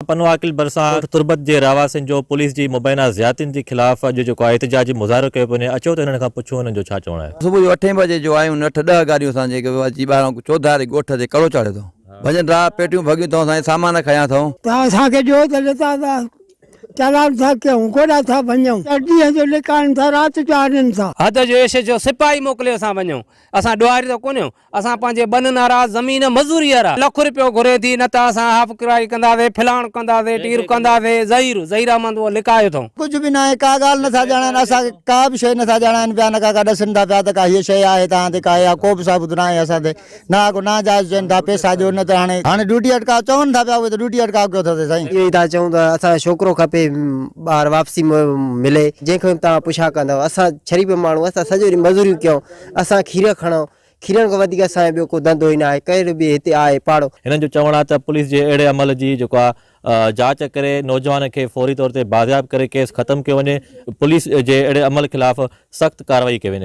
PanoAqil बरसां Turbat जे रहवासियुनि जो police जी मुबैना ज़ियादतियुनि जे ख़िलाफ़ अॼु जेको आहे एहतिजाजी मुज़ाहिरो कयो पियो वञे। अचो त हिननि खां पुछो हिननि जो छा चवणु आहे। सुबुह जो 8 बजे जो आहियूं 8-10 गाड़ियूं असां जेके अची ॿाहिरां चौधारी ॻोठ ते कड़ो चाढ़ियो अथऊं। भॼन राह पेटियूं भॻियूं अथऊं, असांजे सामान खयां अथऊं। त असांखे जो त लता चलान था कयूं, कोड़ा था वञूं, ॾींहं जो लिकाइनि था, राति जो आणनि था। हद जो एश जो सिपाही मोकिले असां वञूं, असां ॾुआरी त कोन्हियूं, असां पंहिंजे बन नाराज़ ज़मीन मज़ूरी वारा ₹1 रुपयो घुरे थी, न त असां हाफ किराई कंदासीं, फिलाण कंदासीं, टीर कंदासीं, ज़हीर अहमद उहो लिकायो अथऊं। कुझु बि न आहे, का ॻाल्हि नथा ॼाणनि, असांखे का बि शइ नथा ॼाणाइनि पिया, न का ॾसनि था पिया त का हीअ शइ आहे तव्हां ते, का या को बि साबित न आहे असां ते, न को नाजाइज़ चवनि था पैसा ॾियो, न त हाणे ड्यूटी अटकाव चवनि था पिया, उहे त ड्यूटी अटकाव कयो अथव साईं। इहो ई था चऊं त असांजो छोकिरो खपे, ॿार वापसी मिले, जंहिंखां तव्हां पुछा कंदव। असां शरीफ़ माण्हू, असां सॼो ॾींहुं मज़ूरियूं कयूं, असां खीर खणूं, खीरनि खां वधीक असांजो ॿियो को धंधो ई न आहे, कहिड़ो बि हिते आहे पाड़ो। हिननि जो चवणु आहे त पुलिस जे अहिड़े अमल जी जेको आहे जांच करे नौजवान खे फौरी तौर ते बाज़ियाब करे केस ख़तमु कयो वञे, पुलिस जे अहिड़े अमल ख़िलाफ़ सख़्तु कार्रवाई कई वञे।